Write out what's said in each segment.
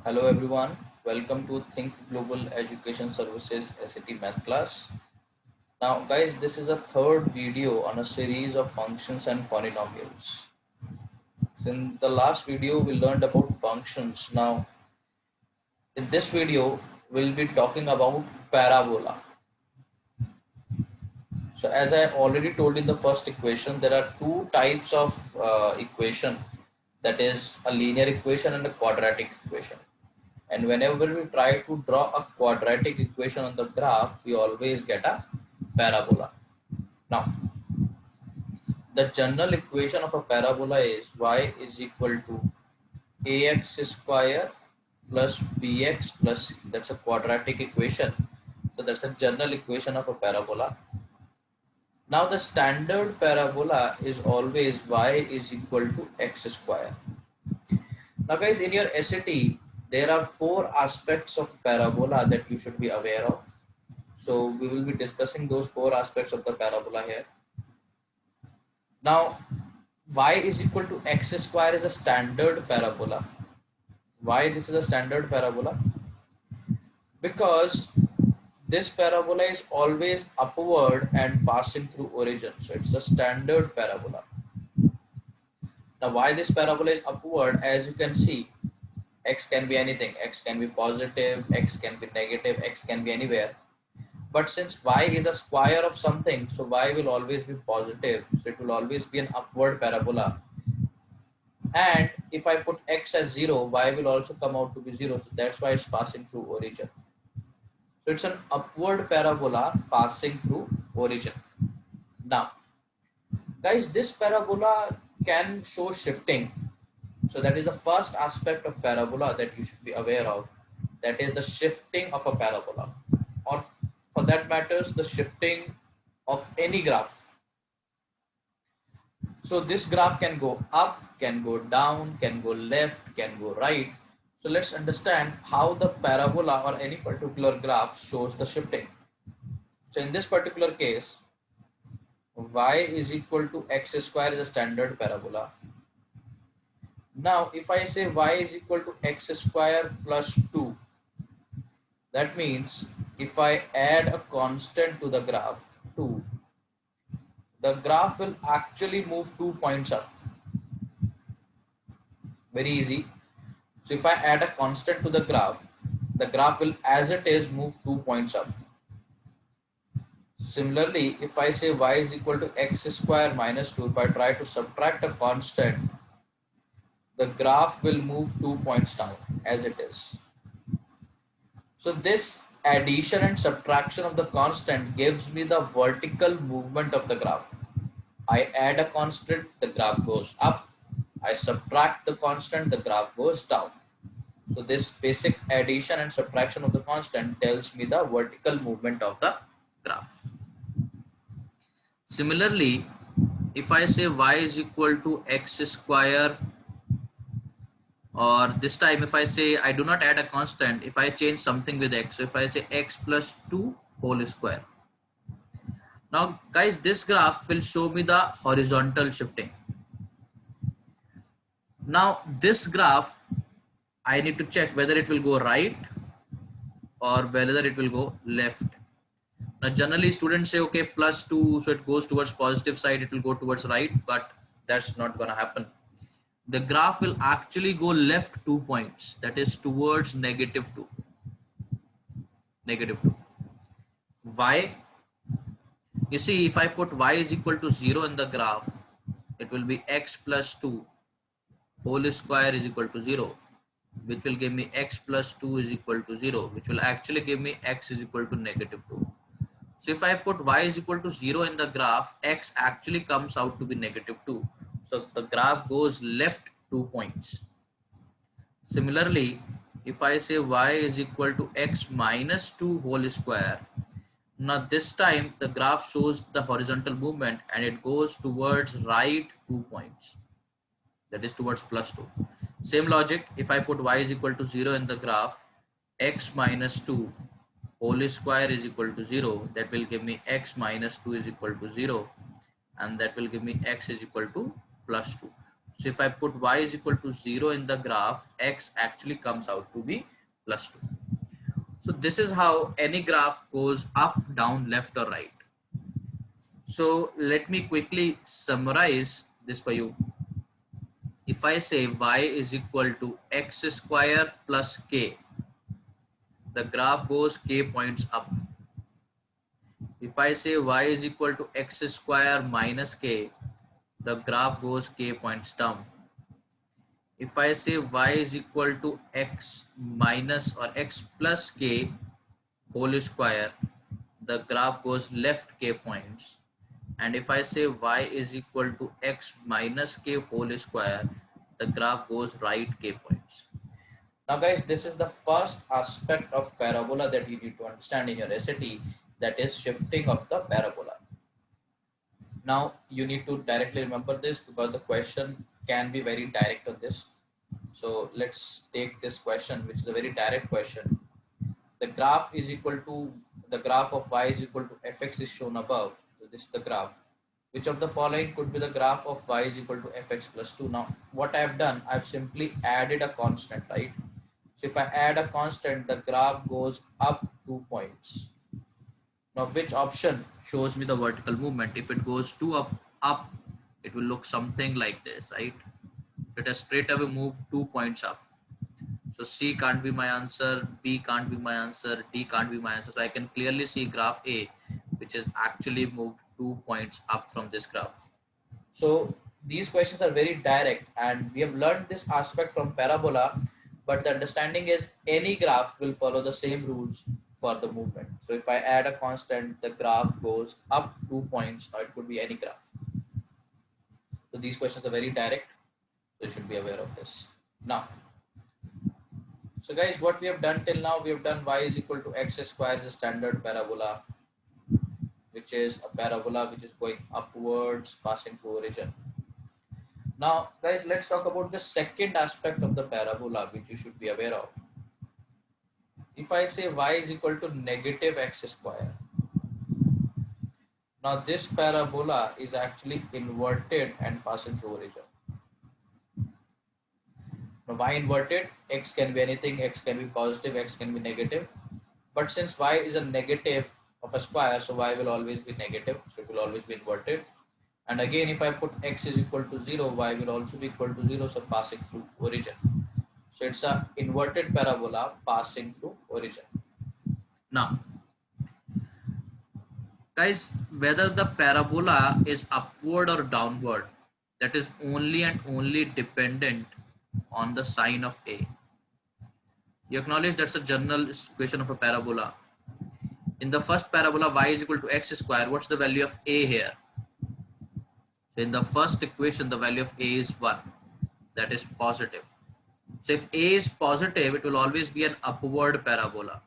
Hello everyone, welcome to Think Global Education Services SAT Math class. Now guys, this is a third video on a series of functions and polynomials. So in the last video we learned about functions. Now in this video we'll be talking about parabola. So as I already told in the first equation, there are two types of equation, that is a linear equation and a quadratic equation. And whenever we try to draw a quadratic equation on the graph, we always get a parabola. Now, the general equation of a parabola is y is equal to ax square plus bx plus c. That's a quadratic equation. So that's a general equation of a parabola. Now the standard parabola is always y is equal to x square. Now guys, in your SAT, there are four aspects of parabola that you should be aware of. So we will be discussing those four aspects of the parabola here. Now, y is equal to x square is a standard parabola. Why this is a standard parabola? Because this parabola is always upward and passing through origin. So it's a standard parabola. Now, why this parabola is upward? As you can see, x can be anything. X can be positive, x can be negative, x can be anywhere. But since y is a square of something, so y will always be positive. So it will always be an upward parabola. And if I put x as 0, y will also come out to be 0. So that's why it's passing through origin. So it's an upward parabola passing through origin. Now, guys, this parabola can show shifting. So that is the first aspect of parabola that you should be aware of. That is the shifting of a parabola, or for that matters, the shifting of any graph. So this graph can go up, can go down, can go left, can go right. So let's understand how the parabola or any particular graph shows the shifting. So in this particular case, y is equal to x square is a standard parabola. Now if I say y is equal to x square plus 2, that means if I add a constant to the graph 2, the graph will actually move 2 points up. Very easy. So if I add a constant to the graph will as it is move 2 points up. Similarly, if I say y is equal to x square minus 2, if I try to subtract a constant, the graph will move 2 points down as it is. So this addition and subtraction of the constant gives me the vertical movement of the graph. I add a constant, the graph goes up. I subtract the constant, the graph goes down. So this basic addition and subtraction of the constant tells me the vertical movement of the graph. Similarly, if I say y is equal to x square, or this time if I say I do not add a constant, if I change something with x, so if I say x plus 2 whole square. Now guys, this graph will show me the horizontal shifting. Now this graph, I need to check whether it will go right or whether it will go left. Now generally students say okay, plus 2, so it goes towards positive side, it will go towards right, but that's not gonna happen. The graph will actually go left 2 points, that is towards negative 2. Why? You see, if I put y is equal to 0 in the graph, it will be x plus 2 whole square is equal to 0, which will give me x plus 2 is equal to 0, which will actually give me x is equal to negative 2. So if I put y is equal to 0 in the graph, x actually comes out to be negative 2. So the graph goes left 2 points. Similarly, if I say y is equal to x minus 2 whole square, now this time the graph shows the horizontal movement and it goes towards right 2 points. That is towards plus 2. Same logic, if I put y is equal to 0 in the graph, x minus 2 whole square is equal to 0, that will give me x minus 2 is equal to 0, and that will give me x is equal to plus 2. So if I put y is equal to 0 in the graph, x actually comes out to be plus 2. So this is how any graph goes up, down, left or right. So let me quickly summarize this for you. If I say y is equal to x square plus k, the graph goes k points up. If I say y is equal to x square minus k, the graph goes k points down. If I say y is equal to x minus or x plus k whole square, the graph goes left k points. And if I say y is equal to x minus k whole square, the graph goes right k points. Now guys, this is the first aspect of parabola that you need to understand in your SAT, that is shifting of the parabola. Now you need to directly remember this because the question can be very direct on this. So let's take this question, which is a very direct question. The graph is equal to, the graph of y is equal to fx is shown above. So this is the graph. Which of the following could be the graph of y is equal to fx plus 2? Now what I have done, I've simply added a constant, right? So if I add a constant, the graph goes up 2 points. Now which option shows me the vertical movement? If it goes 2 up, it will look something like this, right? So it has straight away moved 2 points up. So C can't be my answer, B can't be my answer, D can't be my answer. So I can clearly see graph A, which is actually moved 2 points up from this graph. So these questions are very direct, and we have learned this aspect from parabola, but the understanding is any graph will follow the same rules for the movement. So if I add a constant, the graph goes up 2 points, or it could be any graph. So these questions are very direct, so you should be aware of this. Now, so guys, what we have done till now, we have done y is equal to x square is a standard parabola, which is a parabola which is going upwards, passing through origin. Now, guys, let's talk about the second aspect of the parabola, which you should be aware of. If I say y is equal to negative x square, now this parabola is actually inverted and passing through origin. Now, why inverted? X can be anything, x can be positive, x can be negative. But since y is a negative of a square, so y will always be negative, so it will always be inverted. And again, if I put x is equal to 0, y will also be equal to 0, so passing through origin. So it's a inverted parabola passing through origin. Now, guys, whether the parabola is upward or downward, that is only and only dependent on the sign of A. You acknowledge that's a general equation of a parabola. In the first parabola, y is equal to x square. What's the value of A here? So in the first equation, the value of A is 1. That is positive. So if A is positive, it will always be an upward parabola.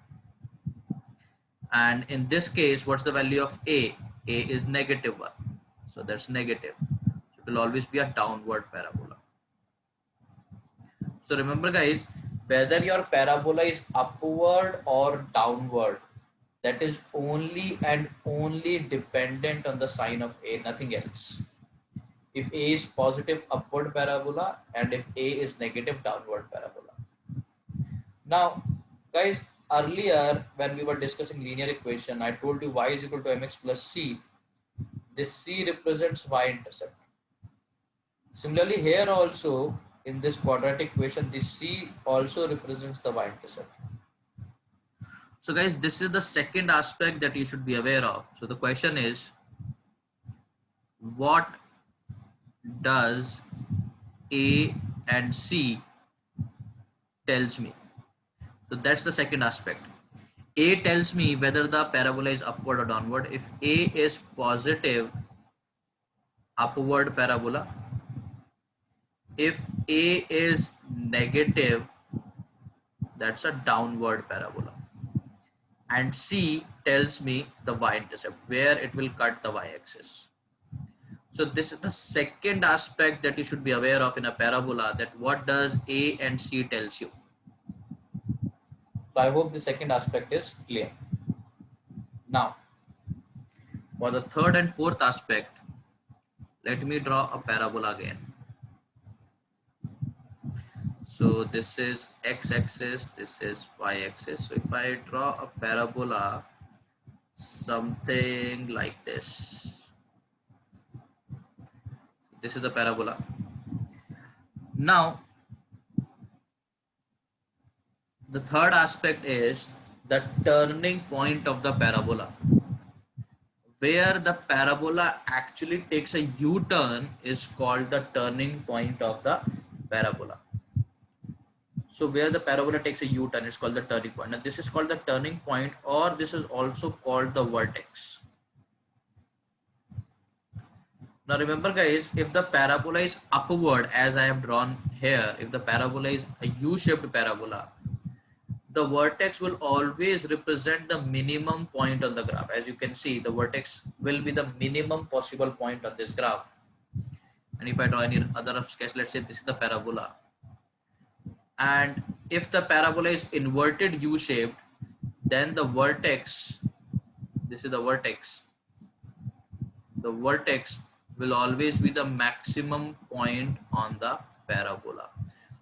And in this case, what's the value of A? A is negative 1. So that's negative. So it will always be a downward parabola. So remember guys, whether your parabola is upward or downward, that is only and only dependent on the sign of A, nothing else. If A is positive, upward parabola, and if A is negative, downward parabola. Now, guys, earlier when we were discussing linear equation, I told you y is equal to mx plus c. This c represents y-intercept. Similarly, here also in this quadratic equation, this c also represents the y-intercept. So guys, this is the second aspect that you should be aware of. So the question is, what does A and C tells me? So that's the second aspect. A tells me whether the parabola is upward or downward. If A is positive, upward parabola. If A is negative, that's a downward parabola. And C tells me the y-intercept, where it will cut the y-axis. So this is the second aspect that you should be aware of in a parabola, that what does A and C tells you. So I hope the second aspect is clear. Now, for the third and fourth aspect, let me draw a parabola again. So this is x-axis, this is y-axis. So if I draw a parabola something like this, this is the parabola. Now the third aspect is the turning point of the parabola. Where the parabola actually takes a U-turn is called the turning point of the parabola. So where the parabola takes a U-turn is called the turning point. Now this is called the turning point, or this is also called the vertex. Now remember guys, if the parabola is upward as I have drawn here, if the parabola is a U-shaped parabola, the vertex will always represent the minimum point on the graph. As you can see, the vertex will be the minimum possible point on this graph. And if I draw any other sketch, let's say this is the parabola. And if the parabola is inverted U-shaped, then the vertex, this is the vertex will always be the maximum point on the parabola.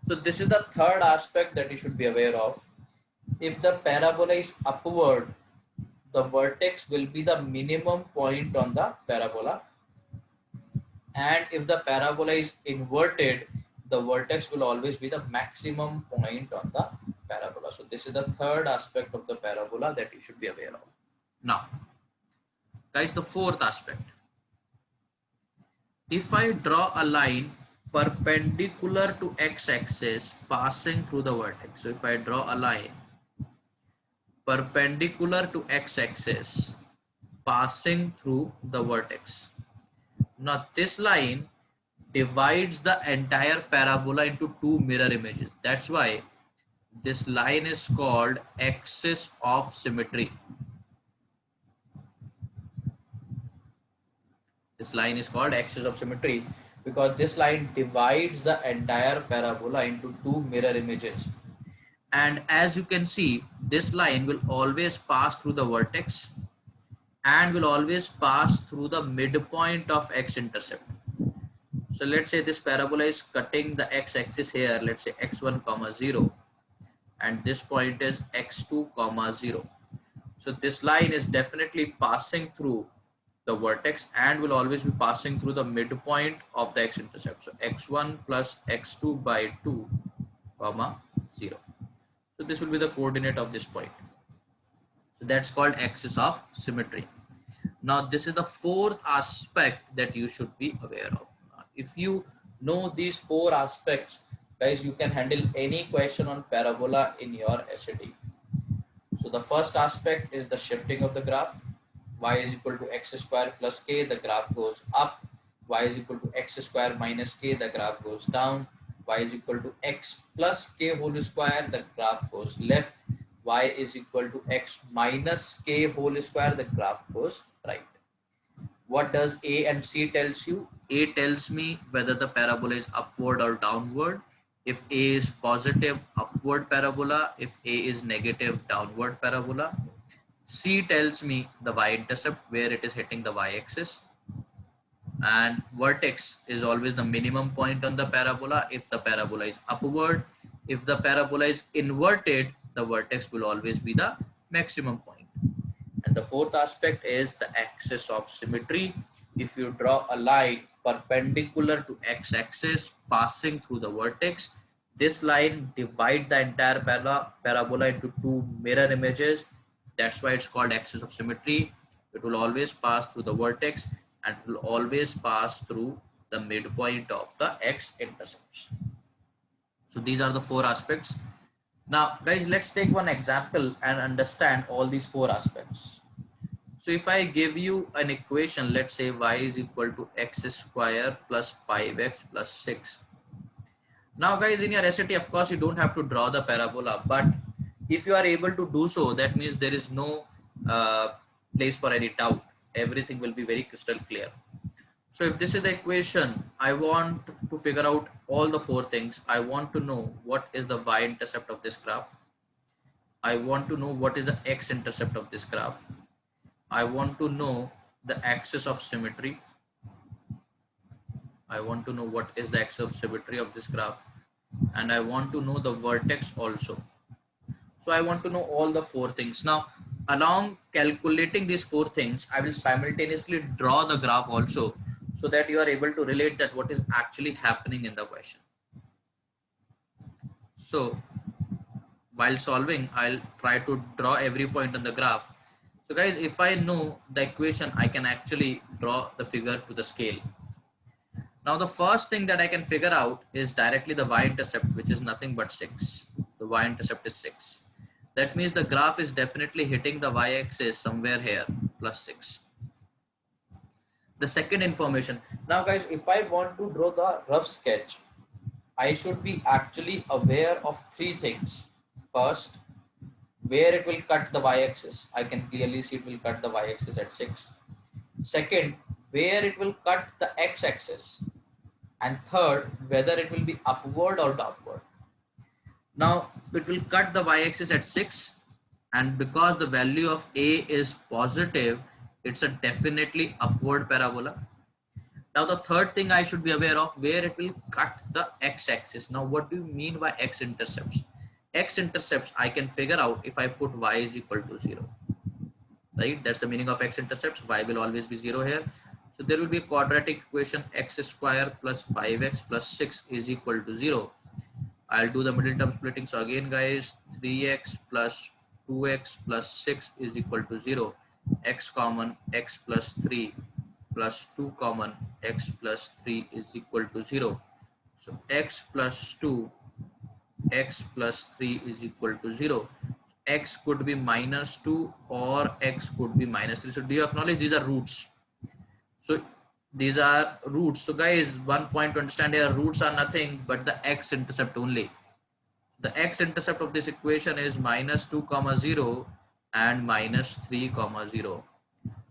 So this is the third aspect that you should be aware of. If the parabola is upward, the vertex will be the minimum point on the parabola, and if the parabola is inverted, the vertex will always be the maximum point on the parabola. So this is the third aspect of the parabola that you should be aware of. Now guys, the fourth aspect, if I draw a line perpendicular to x-axis passing through the vertex. So if I draw a line perpendicular to x-axis passing through the vertex. Now this line divides the entire parabola into two mirror images. That's why this line is called axis of symmetry. This line is called axis of symmetry because this line divides the entire parabola into two mirror images. And as you can see, this line will always pass through the vertex and will always pass through the midpoint of x-intercept. So let's say this parabola is cutting the x-axis here, let's say x1 comma 0, and this point is x2 comma 0. So this line is definitely passing through the vertex and will always be passing through the midpoint of the x-intercept. So x1 plus x2 by 2 comma 0. So this will be the coordinate of this point. So that's called axis of symmetry. Now this is the fourth aspect that you should be aware of. If you know these four aspects, guys, you can handle any question on parabola in your SAT. So the first aspect is the shifting of the graph. Y is equal to x square plus k, the graph goes up. Y is equal to x square minus k, the graph goes down. Y is equal to x plus k whole square, the graph goes left. Y is equal to x minus k whole square, the graph goes right. What does A and C tells you? A tells me whether the parabola is upward or downward. If A is positive, upward parabola. If A is negative, downward parabola. C tells me the y-intercept, where it is hitting the y-axis. And vertex is always the minimum point on the parabola if the parabola is upward. If the parabola is inverted, the vertex will always be the maximum point. And the fourth aspect is the axis of symmetry. If you draw a line perpendicular to x-axis passing through the vertex, this line divides the entire parabola into two mirror images. That's why it's called axis of symmetry. It will always pass through the vertex and it will always pass through the midpoint of the x-intercepts. So these are the four aspects. Now guys, let's take one example and understand all these four aspects. So if I give you an equation, let's say y is equal to x square plus 5x plus 6. Now guys, in your SAT, of course, you don't have to draw the parabola, but if you are able to do so, that means there is no place for any doubt. Everything will be very crystal clear. So if this is the equation, I want to figure out all the four things. I want to know what is the y-intercept of this graph. I want to know what is the x-intercept of this graph. I want to know the axis of symmetry. I want to know what is the axis of symmetry of this graph. and I want to know the vertex also. So I want to know all the four things. Now, along calculating these four things, I will simultaneously draw the graph also, so that you are able to relate that what is actually happening in the question. So while solving, I'll try to draw every point on the graph. So guys, if I know the equation, I can actually draw the figure to the scale. Now the first thing that I can figure out is directly the y-intercept, which is nothing but 6. The y-intercept is 6. That means the graph is definitely hitting the y-axis somewhere here, plus 6. The second information. Now guys, if I want to draw the rough sketch, I should be actually aware of three things. First, where it will cut the y-axis. I can clearly see it will cut the y-axis at 6. Second, where it will cut the x-axis. And third, whether it will be upward or downward. Now it will cut the y-axis at 6, and because the value of a is positive, it's a definitely upward parabola. Now the third thing I should be aware of, where it will cut the x-axis. Now what do you mean by x-intercepts? X-intercepts I can figure out if I put y is equal to 0. Right, that's the meaning of x-intercepts. Y will always be 0 here. So there will be a quadratic equation, x square plus 5x plus 6 is equal to 0. I'll do the middle term splitting. So again guys, 3x plus 2x plus 6 is equal to 0. X common, x plus 3 plus 2 common, x plus 3 is equal to 0. So x plus 2, x plus 3 is equal to 0. X could be minus 2 or x could be minus 3. So do you acknowledge these are roots? So these are roots. So guys, one point to understand here, roots are nothing but the x-intercept only. The x-intercept of this equation is minus 2 comma 0 and minus 3 comma 0.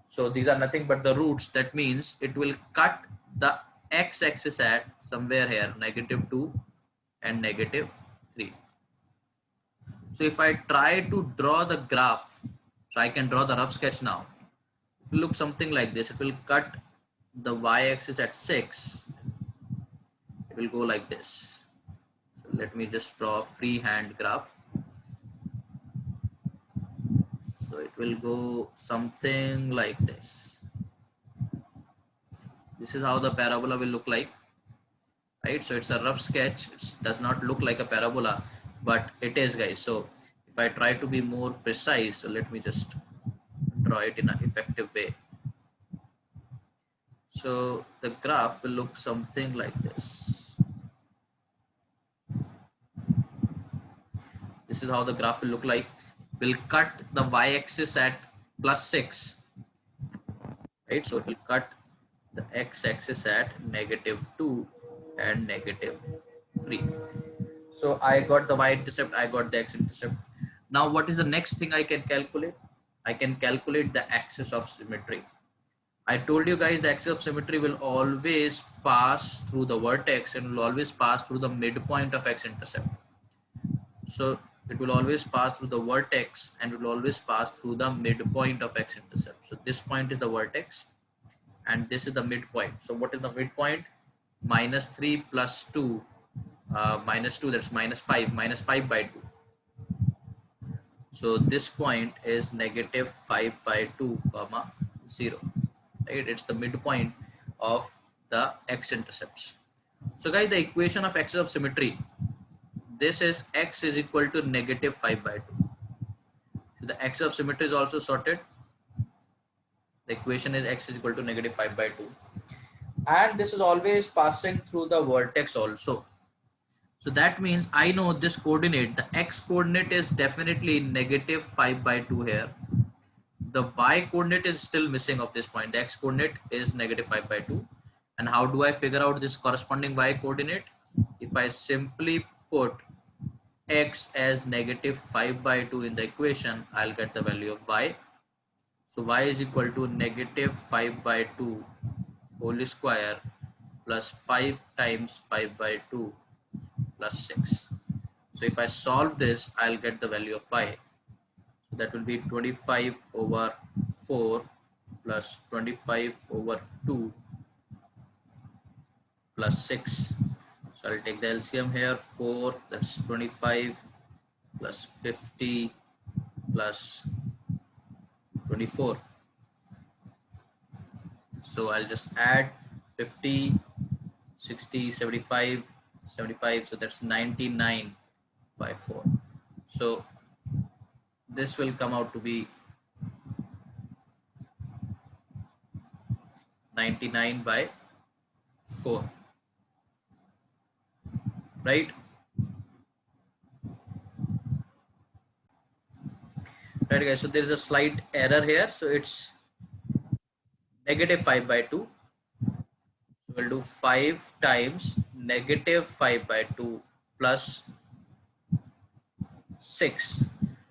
So these are nothing but the roots. That means it will cut the x-axis at somewhere here, negative 2 and negative 3. So if I try to draw the graph, so I can draw the rough sketch now. It will look something like this. It will cut the y-axis at 6. It will go like this. So let me just draw a freehand graph. So it will go something like this. This is how the parabola will look like, right? So it's a rough sketch. It does not look like a parabola, but it is, guys. So if I try to be more precise, so let me just draw it in an effective way. So the graph will look something like this. This is how the graph will look like. We'll cut the y-axis at plus 6, right? So it will cut the x-axis at negative 2 and negative 3. So I got the y-intercept, I got the x-intercept. Now what is the next thing I can calculate? I can calculate the axis of symmetry. I told you guys the axis of symmetry will always pass through the vertex and will always pass through the midpoint of x-intercept. So it will always pass through the vertex and will always pass through the midpoint of x-intercept. So this point is the vertex and this is the midpoint. So what is the midpoint? Minus 3 plus 2, minus 2, that's minus 5 by 2. So this point is negative 5 by 2 comma 0. Right? It's the midpoint of the x-intercepts. So guys, the equation of axis of symmetry, this is x is equal to negative 5 by 2. So the axis of symmetry is also sorted. The equation is x is equal to negative 5 by 2. And this is always passing through the vertex also. So that means I know this coordinate, the x coordinate is definitely negative 5 by 2 here. The y coordinate is still missing of this point. The x coordinate is negative 5 by 2. And how do I figure out this corresponding y coordinate? If I simply put x as negative 5 by 2 in the equation, I'll get the value of y. So y is equal to negative 5 by 2 whole square plus 5 times 5 by 2 plus 6. So if I solve this, I'll get the value of y. So that will be 25 over 4 plus 25 over 2 plus 6. So I'll take the LCM here. 4, that's 25 plus 50 plus 24. So I'll just add 50, 60, 75, 75. So that's 99 by 4. So this will come out to be 99 by 4, right? Right guys, so there is a slight error here. So it's negative 5 by 2. So we'll do 5 times negative 5 by 2 plus 6.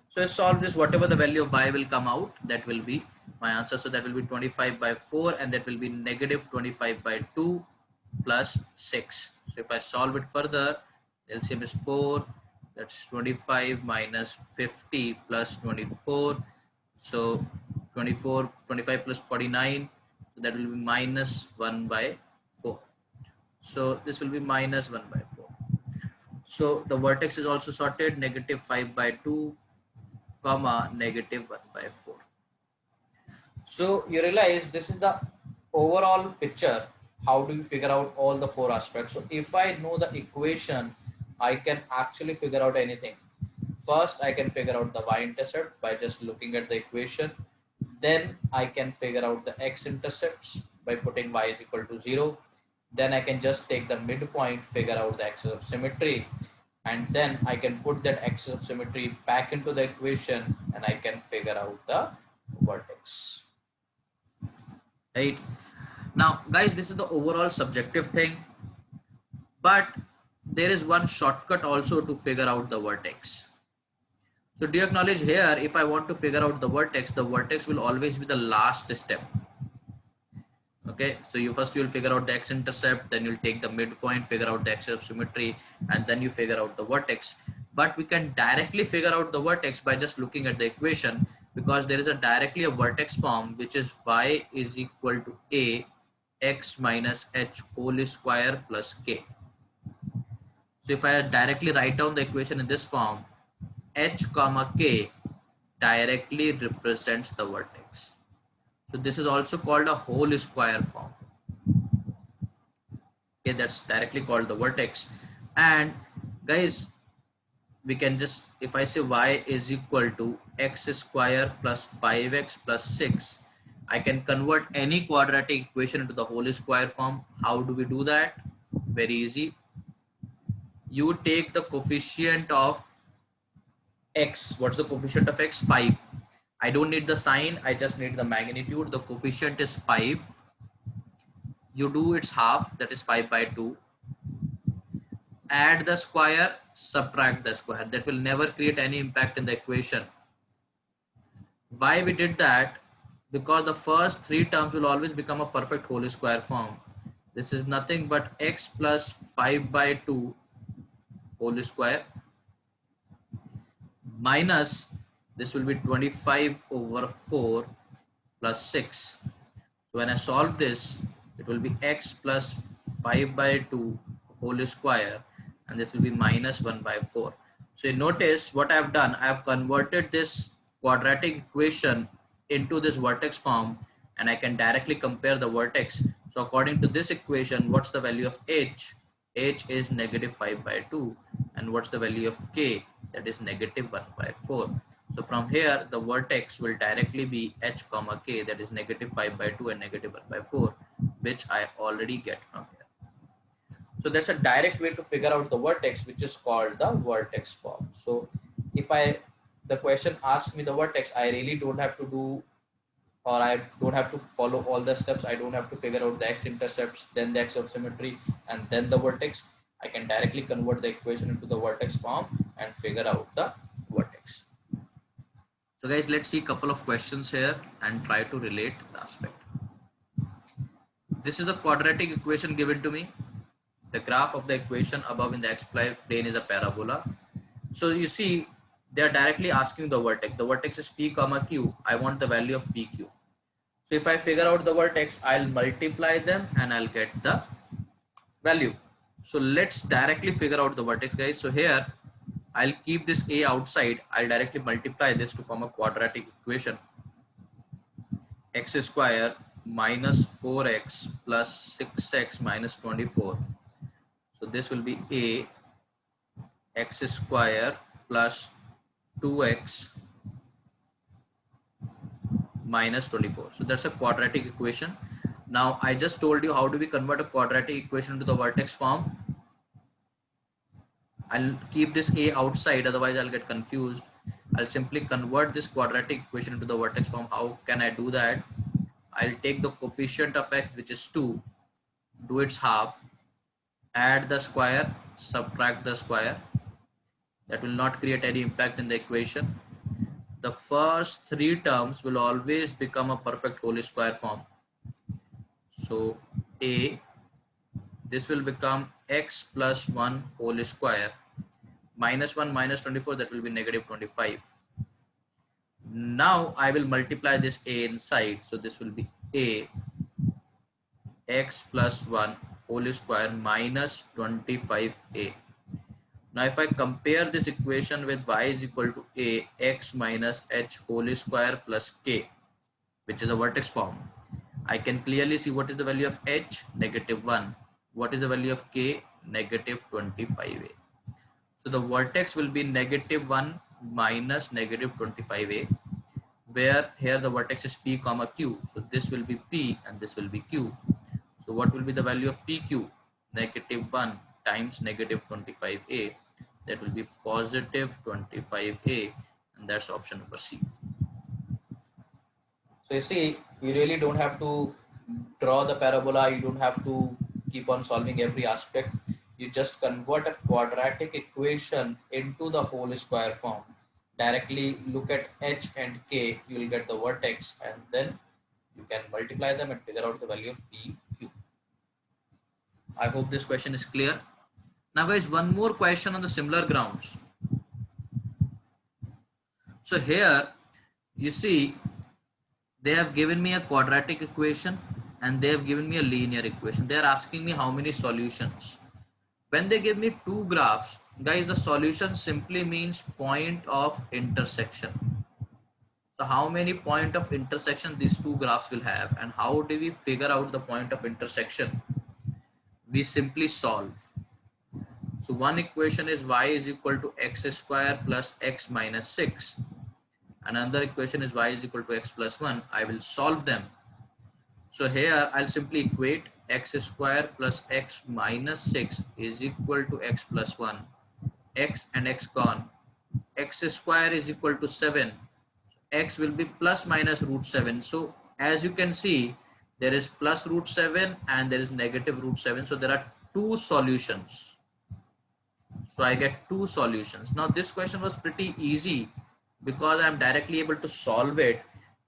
So let's solve this. Whatever the value of y will come out, that will be my answer. So that will be 25 by 4, and that will be negative 25 by 2 plus 6. So if I solve it further, LCM is 4. That's 25 minus 50 plus 24. So 25 plus 49. So that will be minus 1 by 4. So this will be minus 1 by 4. So the vertex is also sorted, negative 5 by 2, comma, negative 1 by 4. So you realize this is the overall picture. How do you figure out all the 4 aspects? So if I know the equation, I can actually figure out anything. First, I can figure out the y-intercept by just looking at the equation. Then I can figure out the x-intercepts by putting y is equal to 0. Then I can just take the midpoint, figure out the axis of symmetry, and then I can put that axis of symmetry back into the equation and I can figure out the vertex. Right? Now, guys, this is the overall subjective thing, but there is one shortcut also to figure out the vertex. So do you acknowledge here, if I want to figure out the vertex will always be the last step. Okay, so you'll figure out the x-intercept, then you'll take the midpoint, figure out the axis of symmetry, and then you figure out the vertex. But we can directly figure out the vertex by just looking at the equation, because there is directly a vertex form, which is y is equal to a x minus h whole square plus k. So if I directly write down the equation in this form, h comma k directly represents the vertex. So this is also called a whole square form. Okay, that's directly called the vertex. And guys, we can just, if I say y is equal to x square plus 5x plus 6, I can convert any quadratic equation into the whole square form. How do we do that? Very easy. You take the coefficient of x. What's the coefficient of x? 5. I don't need the sign, I just need the magnitude. The coefficient is 5. You do its half, that is 5 by 2. Add the square, subtract the square. That will never create any impact in the equation. Why we did that? Because the first 3 terms will always become a perfect whole square form. This is nothing but x plus 5 by 2 whole square minus, this will be 25 over 4 plus 6. So when I solve this, it will be x plus 5 by 2 whole square, and this will be minus 1 by 4. So you notice what I have done, I have converted this quadratic equation into this vertex form, and I can directly compare the vertex. So according to this equation, what's the value of h? H is negative 5 by 2, and what's the value of k? That is negative 1 by 4. So from here, the vertex will directly be h comma k, that is negative 5 by 2 and negative 1 by 4, which I already get from here. So that's a direct way to figure out the vertex, which is called the vertex form. So if the question asks me the vertex, I really don't have to do, or I don't have to follow all the steps. I don't have to figure out the x-intercepts, then the axis of symmetry, and then the vertex. I can directly convert the equation into the vertex form and figure out the vertex. So guys, let's see a couple of questions here and try to relate the aspect. This is a quadratic equation given to me. The graph of the equation above in the x-plane is a parabola. So you see, they are directly asking the vertex. The vertex is p comma q. I want the value of pq. So if I figure out the vertex, I'll multiply them and I'll get the value. So let's directly figure out the vertex, guys. So here I'll keep this a outside. I'll directly multiply this to form a quadratic equation. X square minus 4x plus 6x minus 24. So this will be a x square plus 2x minus 24. So that's a quadratic equation. Now I just told you how do we convert a quadratic equation into the vertex form. I'll keep this a outside, otherwise I'll get confused. I'll simply convert this quadratic equation into the vertex form. How can I do that? I'll take the coefficient of x, which is 2, do its half, add the square, subtract the square. That will not create any impact in the equation. The first three terms will always become a perfect whole square form. So a, this will become x plus 1 whole square minus 1 minus 24, that will be negative 25. Now I will multiply this a inside, so this will be a x plus 1 whole square minus 25a. Now if I compare this equation with y is equal to a x minus h whole square plus k, which is a vertex form, I can clearly see what is the value of h, negative 1. What is the value of k, negative 25a. So the vertex will be negative 1 minus negative 25a, where here the vertex is p comma q. So this will be p and this will be q. So what will be the value of pq? Negative 1 times negative 25a. That will be positive 25a, and that's option number C. So you see, you really don't have to draw the parabola. You don't have to keep on solving every aspect. You just convert a quadratic equation into the whole square form. Directly look at h and k, you will get the vertex, and then you can multiply them and figure out the value of p, q. I hope this question is clear. Now guys, one more question on the similar grounds. So here you see they have given me a quadratic equation and they have given me a linear equation. They are asking me how many solutions. When they give me two graphs, guys, the solution simply means point of intersection. So how many point of intersection these two graphs will have, and how do we figure out the point of intersection? We simply solve. So one equation is y is equal to x square plus x minus 6. Another equation is y is equal to x plus 1. I will solve them. So here I'll simply equate x square plus x minus 6 is equal to x plus 1. X and x gone. X square is equal to 7. X will be plus minus root 7. So as you can see, there is plus root 7 and there is negative root 7. So there are two solutions. So I get two solutions. Now this question was pretty easy because I'm directly able to solve it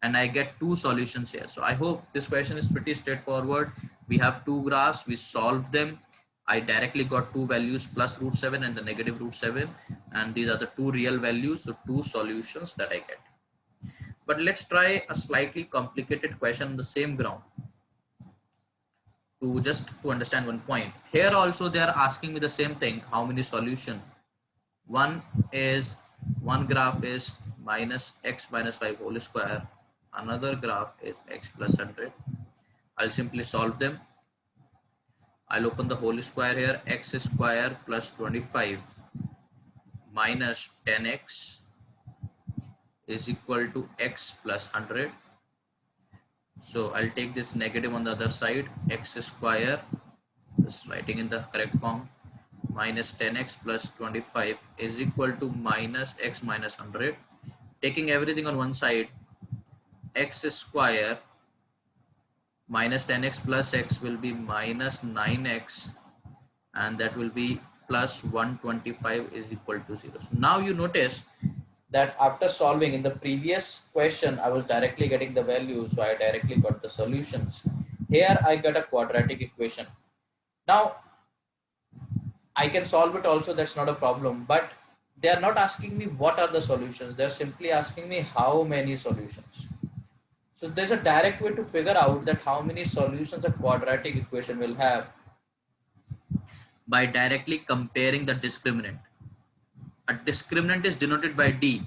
and I get two solutions here. So I hope this question is pretty straightforward. We have two graphs, we solve them. I directly got two values, plus root 7 and the negative root 7, and these are the two real values, so two solutions that I get. But let's try a slightly complicated question on the same ground to understand one point. Here also they are asking me the same thing, how many solutions. One graph is minus x minus 5 whole square. Another graph is x plus 100. I'll simply solve them. I'll open the whole square here. X square plus 25 minus 10x is equal to x plus 100. So I'll take this negative on the other side. X square, just writing in the correct form, minus 10x plus 25 is equal to minus x minus 100. Taking everything on one side, x square minus 10x plus x will be minus 9x, and that will be plus 125 is equal to 0. So now you notice that after solving in the previous question, I was directly getting the value, so I directly got the solutions. Here I got a quadratic equation. Now I can solve it also, that's not a problem, but they are not asking me what are the solutions, they're simply asking me how many solutions. So there's a direct way to figure out that how many solutions a quadratic equation will have. by directly comparing the discriminant. A discriminant is denoted by D.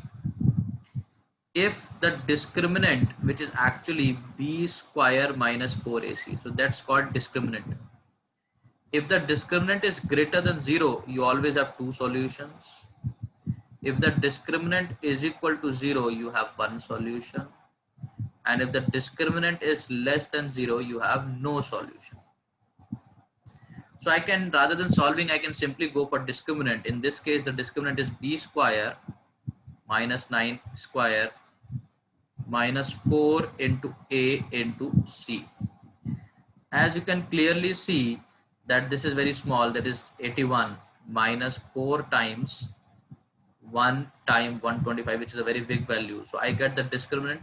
If the discriminant, which is actually b square minus 4ac, so that's called discriminant. If the discriminant is greater than 0, you always have two solutions. If the discriminant is equal to 0, you have one solution. And if the discriminant is less than 0, you have no solution. So I can, rather than solving, I can simply go for discriminant. In this case, the discriminant is b square minus 9 square minus 4 into a into c. As you can clearly see that this is very small, that is 81 minus 4 times 1 time 125, which is a very big value. So I get the discriminant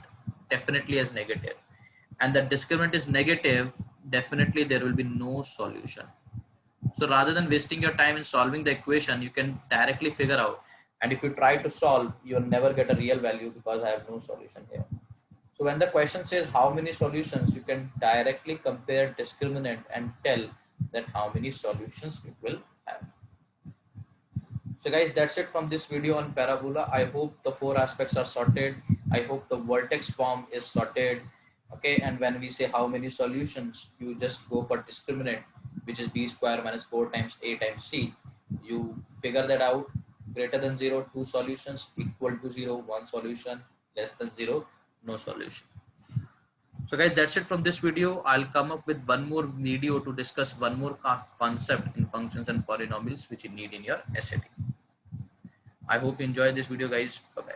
definitely as negative, and the discriminant is negative, definitely there will be no solution. So rather than wasting your time in solving the equation, you can directly figure out, and if you try to solve, you'll never get a real value because I have no solution here. So when the question says how many solutions, you can directly compare discriminant and tell that how many solutions it will have. So guys, that's it from this video on parabola. I hope the 4 aspects are sorted. I hope the vertex form is sorted. Okay, and when we say how many solutions, you just go for discriminant, which is b square minus 4 times a times c. You figure that out. Greater than 0, 2 solutions. Equal to 0, 1 solution. Less than 0, no solution. So guys, that's it from this video. I'll come up with one more video to discuss one more concept in functions and polynomials which you need in your SAT. I hope you enjoyed this video, guys. Bye-bye.